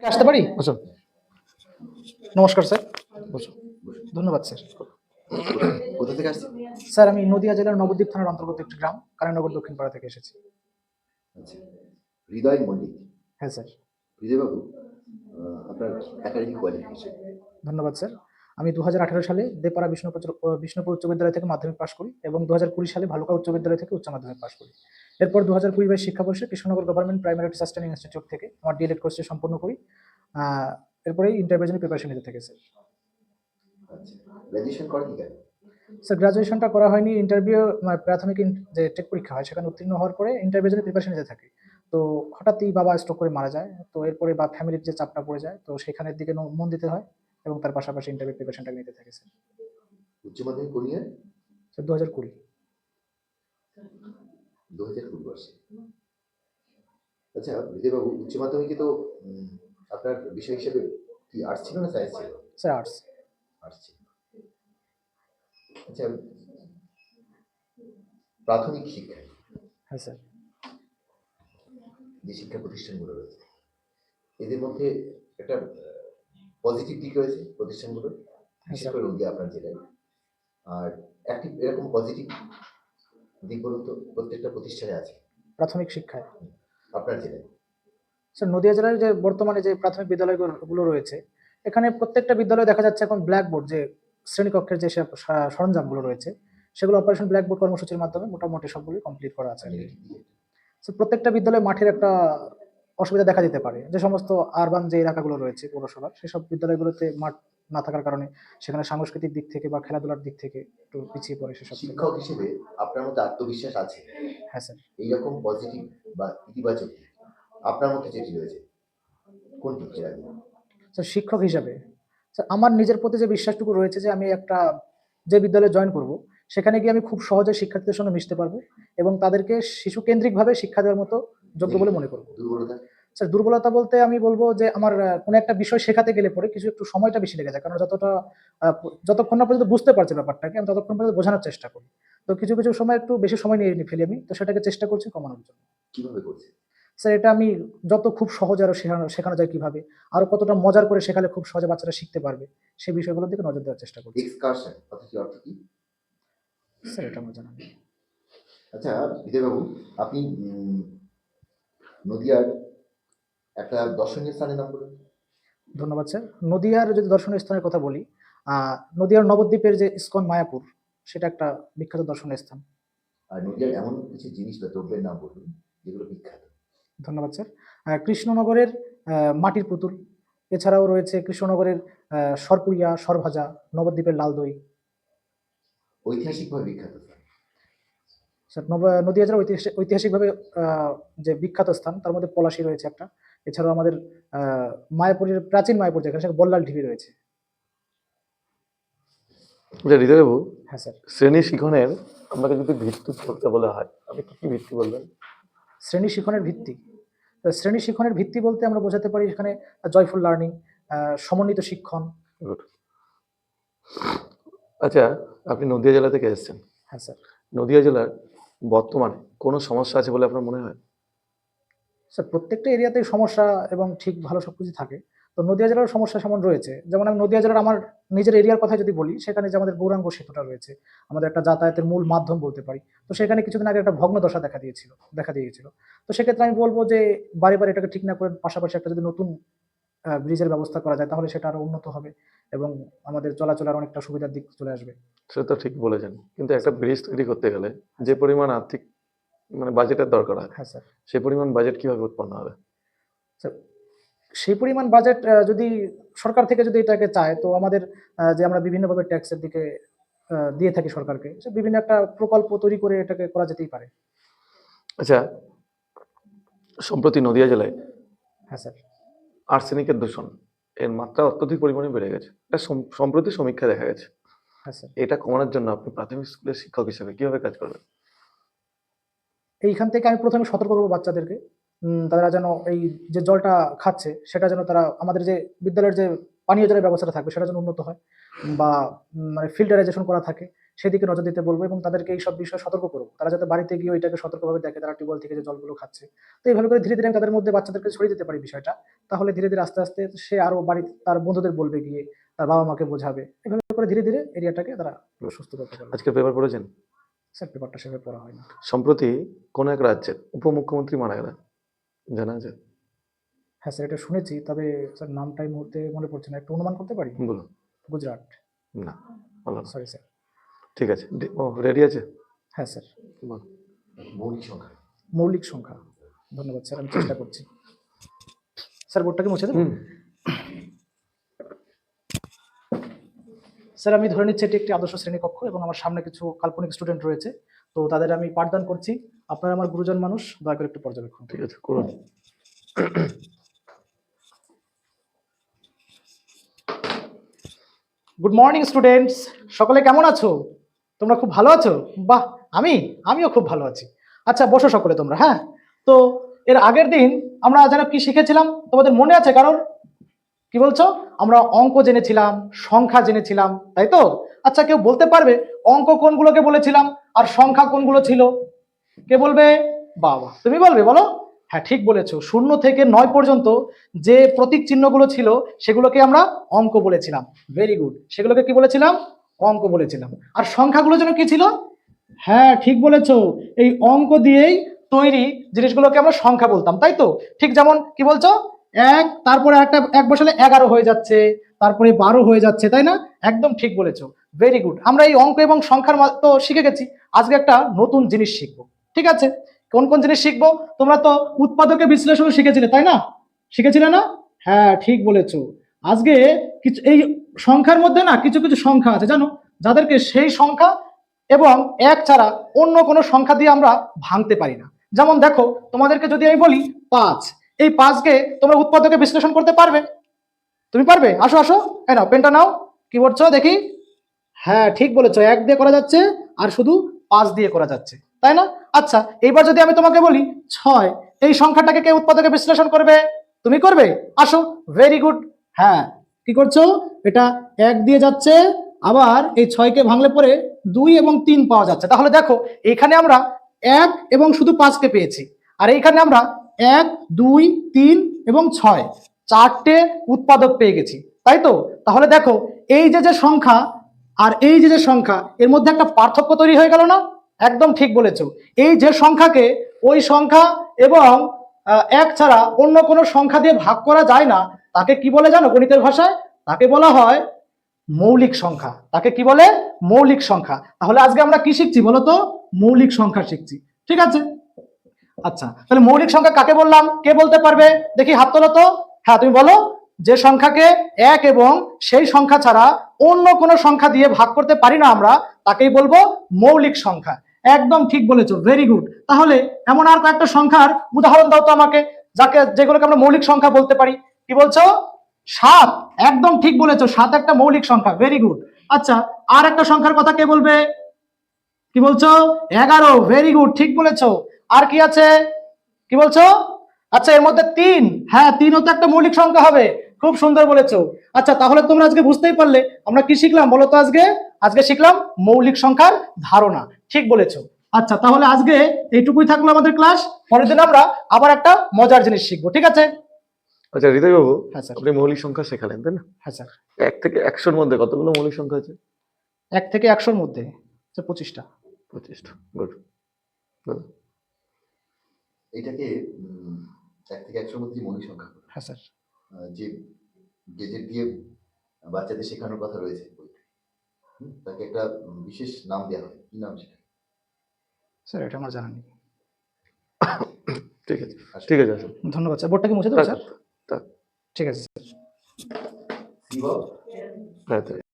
আসতে পারি? বসুন। নমস্কার স্যার। বসুন। ধন্যবাদ স্যার। কোথা থেকে আসছেন? স্যার আমি নদিয়া জেলার নবদ্বীপ থানার অন্তর্গত একটি গ্রাম কারায়নগর দক্ষিণ পাড়া থেকে এসেছি। আচ্ছা, হৃদয় মল্লিক। হ্যাঁ স্যার। হৃদয়বাবু, আপনার একাডেমিক কোয়ালিফিকেশন? ধন্যবাদ স্যার। আমি 2018 সালে দেপাড়া বিষ্ণুপুর উচ্চ বিদ্যালয় থেকে মাধ্যমিক পাশ করি এবং 2020 সালে ভালুকা উচ্চ বিদ্যালয় থেকে উচ্চ মাধ্যমিক পাশ করি। এরপর 2020-22 শিক্ষাবর্ষে Krishnanagar government primary teachers training institute থেকে আমার ডিএলএড কোর্সটি সম্পন্ন করি। এরপরেই ইন্টারভিউর জন্য প্রিপারেশন নিতে থাকি স্যার। আচ্ছা, গ্র্যাজুয়েশন করেন কেন? স্যার গ্রাজুয়েশনটা করা হয়নি, ইন্টারভিউ প্রাথমিক যে টেট পরীক্ষা হয় সেখানে উত্তীর্ণ হওয়ার পরে ইন্টারভিউর জন্য প্রিপারেশন নিতে থাকি। তো হঠাৎই বাবা স্ট্রোক করে মারা যায়। তো এরপরে বা ফ্যামিলির যে চাপটা পড়ে যায়, তো সেখানের দিকে মন দিতে হয় এবং তার পাশাপাশি ইন্টারভিউ প্রিপারেশনটা নিতে থাকি স্যার। উচ্চ মাধ্যমিক কোন ইয়ার? স্যার 2020। 2020 বর্ষে। আচ্ছা হৃদয়বাবু, উচ্চ মাধ্যমিকে তো আপনার বিষয় হিসেবে কি আর্টস ছিল না সায়েন্স ছিল? Sir arts. আর্টস ছিল। আচ্ছা, প্রাথমিক শিক্ষা হ্যাঁ স্যার। যে শিক্ষা প্রতিষ্ঠানগুলো রয়েছে এদের মধ্যে একটা পজিটিভ দিক রয়েছে প্রতিষ্ঠানগুলোর, বিশেষ করে নদীয়া আপনার জেলায়। আর একটি এরকম পজিটিভ দিক বলুন তো প্রত্যেকটা প্রতিষ্ঠানে আছে প্রাথমিক শিক্ষায় আপনার জেলায়। স্যার নদিয়া জেলার যে বর্তমানে যে প্রাথমিক বিদ্যালয়গুলো রয়েছে, এখানে প্রত্যেকটা বিদ্যালয়ে দেখা যাচ্ছে এখন ব্ল্যাকবোর্ড যে শ্রেণীকক্ষের যে সরঞ্জামগুলো রয়েছে সেগুলো অপারেশন ব্ল্যাকবোর্ড কর্মসূচির মাধ্যমে মোটামুটি সবগুলি কমপ্লিট করা আছে। তো প্রত্যেকটা বিদ্যালয়ে মাঠের একটা অসুবিধা দেখা দিতে পারে, যে সমস্ত আরবান যে এলাকাগুলো রয়েছে পৌরসভার, সেসব বিদ্যালয়গুলোতে মাঠ না থাকার কারণে সেখানে সাংস্কৃতিক দিক থেকে বা খেলাধুলার দিক থেকে একটু পিছিয়ে পড়ে সেসব। শিক্ষক হিসেবে আপনার মধ্যে আত্মবিশ্বাস আছে? হ্যাঁ স্যার। এইরকম পজিটিভ বা ইতিবাচক দিক আপনার মধ্যে যেটি রয়েছে কোনটি? স্যার শিক্ষক হিসাবে স্যার আমার নিজের প্রতি যে বিশ্বাসটুকু রয়েছে যে আমি একটা যে বিদ্যালয়ে জয়েন করব সেখানে গিয়ে আমি খুব সহজে শিক্ষার্থীদের সঙ্গে মিশতে পারবো এবং তাদেরকে শিশু কেন্দ্রিকভাবে শিক্ষা দেওয়ার মতো যোগ্য বলে মনে করবো। দুর্বলতা? স্যার দুর্বলতা বলতে আমি বলবো যে আমার কোনো একটা বিষয় শেখাতে গেলে পরে কিছু একটু সময়টা বেশি লেগে যায়, কারণ যতক্ষণ না পর্যন্ত বুঝতে পারছি ব্যাপারটাকে আমি ততক্ষণ পর্যন্ত বোঝানোর চেষ্টা করি। তো কিছু কিছু সময় একটু বেশি সময় নিয়ে ফেলি আমি, তো সেটাকে চেষ্টা করছি কমানোর জন্য। কিভাবে করছে? স্যার এটা আমি যত খুব সহজে আরো শেখানো যায় কিভাবে, আরো কতটা মজার করে শেখালে খুব সহজে বাচ্চারা শিখতে পারবে সেই বিষয়গুলোর দিকে নজর দেওয়ার চেষ্টা করছি। এক্সকারশন কথাটির অর্থ কি? স্যার এটা আমার জানা নেই। আচ্ছা বিজয়বাবু, আপনি নদিয়ার একটা দর্শনীয় স্থানের নাম বলুন। ধন্যবাদ স্যার। নদিয়ার যদি দর্শনীয় স্থানের কথা বলি, নদিয়ার নবদ্বীপের যে ইসকন মায়াপুর, সেটা একটা বিখ্যাত দর্শনীয় স্থান। আর নদিয়ার এমন কিছু জিনিস বা দ্রব্যের নাম বলুন যেগুলো বিখ্যাত। ধন্যবাদ স্যার। কৃষ্ণনগরের মাটির পুতুল, এছাড়াও রয়েছে কৃষ্ণনগরের সরপুরিয়া, সরভাজা, নবদ্বীপের লাল দই। ঐতিহাসিকভাবে বিখ্যাত স্যার নদিয়া জেলার ঐতিহাসিকভাবে যে বিখ্যাত স্থান তার মধ্যে পলাশী রয়েছে একটা, এছাড়াও আমাদের মায়াপুরের প্রাচীন মায়াপুর যেখানে সেখানে বল্লাল ঢিবি রয়েছে। হৃদয়বাবু, হ্যাঁ স্যার। শ্রেণী শিখনের আপনাকে যদি ভিত্তি করতে বলা হয় আপনি কি ভিত্তি বলবেন? শ্রেণী শিখনের ভিত্তি, শ্রেণী শিখনের ভিত্তি বলতে আমরা বোঝাতে পারি এখানে জয়ফুল লার্নিং, সমন্বিত শিক্ষণ। আচ্ছা, আপনি নদিয়া জেলা থেকে এসেছেন। হ্যাঁ স্যার। নদিয়া জেলার বর্তমানে কোনো সমস্যা আছে বলে আপনার মনে হয়? স্যার প্রত্যেকটা এরিয়াতেই সমস্যা এবং ঠিক ভালো সবকিছু থাকে। তো নদিয়া জেলার সমস্যা যেমন রয়েছে, যেমন আমি নদিয়া জেলার আমার নিজের এরিয়ার কথা যদি বলি, সেখানে যে আমাদের গৌরাঙ্গ সেতুটা রয়েছে, আমাদের একটা যাতায়াতের মূল মাধ্যম বলতে পারি। তো সেখানে কিছুদিন আগে একটা ভগ্নদশা দেখা দিয়েছিল। তো সেক্ষেত্রে আমি বলব যে বারে এটাকে ঠিক না করে পাশাপাশি একটা যদি নতুন ব্রিজের ব্যবস্থা করা যায় তাহলে সেটা আরো উন্নত হবে এবং আমাদের চলাচলের অনেকটা সুবিধার দিক চলে আসবে। সেটা তো ঠিক বলেছেন, কিন্তু একটা ব্রিজ তৈরি করতে গেলে যে পরিমাণ আর্থিক বাজেটের দরকার হয়, হ্যাঁ স্যার। সেই পরিমাণ বাজেট কিভাবে উৎপন্ন হবে? স্যার সেই পরিমাণ বাজেট যদি সরকার থেকে যদি এটাকে চায়, তো আমাদের যে আমরা বিভিন্নভাবে ট্যাক্সের দিকে দিয়ে থাকি সরকারকে, বিভিন্ন একটা প্রকল্প তৈরি করে এটাকে করা যেতেই পারে। আচ্ছা, সম্প্রতি নদিয়া জেলায় হ্যাঁ স্যার। আর্সেনিকের দূষণ এর মাত্রা অত্যধিক পরিমাণে বেড়ে গেছে, এটা সম্প্রতি সমীক্ষা দেখা গেছে। হ্যাঁ স্যার। এটা কমানোর জন্য আপনি প্রাথমিক স্কুলের শিক্ষক হিসেবে কিভাবে কাজ করবেন? এইখান থেকে আমি প্রথমে সতর্ক করবো বাচ্চাদেরকে, তারা যেন এই যে জলটা খাচ্ছে সেটা যেন তারা আমাদের যে বিদ্যালয়ের যে পানীয় জলের ব্যবস্থাটা থাকবে সেটা যেন উন্নত হয় বা মানে ফিল্টারাইজেশন করা থাকে, সেদিকে নজর দিতে বলবো এবং তাদেরকে এই সব বিষয়ে সতর্ক করবো। তারা যাতে বাড়িতে গিয়ে ওইটাকে সতর্কভাবে দেখে, তারা টিউবওয়েল থেকে যে জলগুলো খাচ্ছে। তো এইভাবে করে ধীরে ধীরে আমি তাদের মধ্যে বাচ্চাদেরকে ছড়িয়ে দিতে পারি বিষয়টা। তাহলে ধীরে ধীরে আস্তে আস্তে সে আরো বাড়ি তার বন্ধুদের বলবে গিয়ে, তার বাবা মাকে বোঝাবে। এভাবে করে ধীরে ধীরে এরিয়াটাকে তারা সুস্থ করতে পারবে। আজকে পেপার পড়েছেন? স্যার পেপারটা সেভাবে পড়া হয় না। সম্প্রতি কোন এক রাজ্যের উপমুখ্যমন্ত্রী মারা গেলেন, জানা আছে? হ্যাঁ স্যার, এটা শুনেছি, তবে স্যার নামটা এই মুহূর্তে মনে পড়ছে না। একটু অনুমান করতে পারি? বলুন। গুজরাট। না, বলো না। Sorry sir. ঠিক আছে, ও রেডি আছে? হ্যাঁ স্যার। বল। মৌলিক সংখ্যা। মৌলিক সংখ্যা। ধন্যবাদ স্যার, আমি চেষ্টা করছি। স্যার বোর্ডটাকে মুছে দেবো? হুম। স্যার আমি ধরে নিচ্ছি এটি একটি আদর্শ শ্রেণীকক্ষ এবং আমার সামনে কিছু কাল্পনিক স্টুডেন্ট রয়েছে। তো তাদের আমি পাঠদান করছি। আপনারা আমার গুরুজন মানুষ, দয়া করে একটু পর্যবেক্ষণ করুন। ঠিক আছে, করুন। গুড মর্নিং স্টুডেন্টস, সকলে কেমন আছো? তোমরা খুব ভালো আছো? বাহ, আমিও খুব ভালো আছি। আচ্ছা বসো সকলে তোমরা। হ্যাঁ, তো এর আগের দিন আমরা যেন কি শিখেছিলাম তোমাদের মনে আছে কারোর? কি বলছো? আমরা অঙ্ক জেনেছিলাম, সংখ্যা জেনেছিলাম, তাই তো? আচ্ছা কেউ বলতে পারবে অঙ্ক কোনগুলোকে বলেছিলাম আর সংখ্যা কোনগুলো ছিল? কে বলবে? বাবা, তুমি বলবে, বলো। হ্যাঁ ঠিক বলেছো, 0 থেকে 9 পর্যন্ত যে প্রতীক চিহ্নগুলো ছিল সেগুলোকে আমরা অঙ্ক বলেছিলাম। ভেরি গুড, সেগুলোকে কি বলেছিলাম? অঙ্ক বলেছিলাম। আর সংখ্যাগুলো যেন কি ছিল? হ্যাঁ ঠিক বলেছো, এই অঙ্ক দিয়েই তৈরি জিনিসগুলোকে আমরা সংখ্যা বলতাম, তাই তো? ঠিক যেমন কি বলছো, এক, তারপরে একটা এক বসালে 11 হয়ে যাচ্ছে, তারপরে 12 হয়ে যাচ্ছে, তাই না? একদম ঠিক বলেছো, ভেরি গুড। আমরা এই অঙ্ক এবং সংখ্যার তো শিখে গেছি। আজকে একটা নতুন জিনিস শিখবো, ঠিক আছে? কোন কোন জিনিস শিখবো? তোমরা তো উৎপাদকের বিশ্লেষণ শিখেছিলে, তাই না? শিখেছিলে না? হ্যাঁ ঠিক বলেছো। আজকে কিছু এই সংখ্যার মধ্যে না কিছু কিছু সংখ্যা আছে জানো, যাদেরকে সেই সংখ্যা এবং এক ছাড়া অন্য কোনো সংখ্যা দিয়ে আমরা ভাঙতে পারি না। যেমন দেখো, তোমাদেরকে যদি আমি বলি 5, এই 5কে তোমরা উৎপাদকে বিশ্লেষণ করতে পারবে? তুমি পারবে? আসো আসো, এই নাও পেনটা নাও। কি বলছো দেখি? হ্যাঁ ঠিক বলেছো, 1 দিয়ে করা যাচ্ছে আর শুধু 5 দিয়ে করা যাচ্ছে, তাই না? আচ্ছা এইবার যদি আমি তোমাকে বলি 6, এই সংখ্যাটাকে কে উৎপাদকে বিশ্লেষণ করবে? তুমি করবে? আসো, ভেরি গুড। হ্যাঁ, কি করছো? এটা 1 দিয়ে যাচ্ছে, আবার এই 6কে ভাঙলে পরে 2 এবং 3 পাওয়া যাচ্ছে। তাহলে দেখো এখানে আমরা 1 এবং শুধু 5কে পেয়েছি, আর এইখানে আমরা 1, 2, 3 এবং 6 4টে উৎপাদক পেয়ে গেছি, তাই তো? তাহলে দেখো এই যে যে সংখ্যা আর এই যে যে সংখ্যা, এর মধ্যে একটা পার্থক্য তৈরি হয়ে গেল না? একদম ঠিক বলেছো। এই যে সংখ্যাকে ওই সংখ্যা এবং এক ছাড়া অন্য কোনো সংখ্যা দিয়ে ভাগ করা যায় না, তাকে কি বলে জানো গণিতের ভাষায়? তাকে বলা হয় মৌলিক সংখ্যা। তাকে কি বলে? মৌলিক সংখ্যা। তাহলে আজকে আমরা কি শিখছি বলো তো? মৌলিক সংখ্যা শিখছি, ঠিক আছে? আচ্ছা তাহলে মৌলিক সংখ্যা কাকে বললাম, কে বলতে পারবে? দেখি হাত তোলো তো। হ্যাঁ তুমি বলো। যে সংখ্যাকে 1 এবং সেই সংখ্যা ছাড়া অন্য কোনো সংখ্যা দিয়ে ভাগ করতে পারি না আমরা, তাকেই বলবো মৌলিক সংখ্যা। একদম ঠিক বলেছো, ভেরি গুড। তাহলে এমন আর কয়েকটা সংখ্যার উদাহরণ দাও তো আমাকে, যেগুলোকে আমরা মৌলিক সংখ্যা বলতে পারি। কি বলছো? 7। একদম ঠিক বলেছো, 7 একটা মৌলিক সংখ্যা, ভেরি গুড। আচ্ছা আর একটা সংখ্যার কথা কে বলবে? কি বলছো? 11, ভেরি গুড, ঠিক বলেছো। আর কি আছে? কি বলছো? আচ্ছা এর মধ্যে 3, হ্যাঁ 3ও তো একটা মৌলিক সংখ্যা হবে, খুব সুন্দর বলেছো। আচ্ছা তাহলে তোমরা আজকে বুঝতেই পারলে আমরা কি শিখলাম বলো তো? আজকে শিখলাম মৌলিক সংখ্যার ধারণা, ঠিক বলেছো। আচ্ছা তাহলে আজকে এইটুকুই থাকলো আমাদের ক্লাস। পরের দিন আমরা আবার একটা মজার জিনিস শিখবো, ঠিক আছে? আচ্ছা হৃদয় বাবু, হ্যাঁ স্যার। আপনি মৌলিক সংখ্যা শেখালেন তাই না? হ্যাঁ স্যার। 1 থেকে 100-র মধ্যে কতগুলো মৌলিক সংখ্যা আছে? 1 থেকে 100-র মধ্যে 25টা। 25টা, গুড। এটাকে 1 থেকে 100-র মধ্যে মৌলিক সংখ্যা। হ্যাঁ স্যার। যে গেজেট দিয়ে বাচ্চাদের শেখানোর কথা রয়েছে বইতে, তাকে একটা বিশেষ নাম দেওয়া হয়, কি নাম সেটা? স্যার এটা আমার জানা নেই। ঠিক আছে, ঠিক আছে, আসুন। ধন্যবাদ স্যার, বোর্ডটাকে মুছে দেবো স্যার? থাক। ঠিক আছে স্যার। শিবক হ্যাঁ,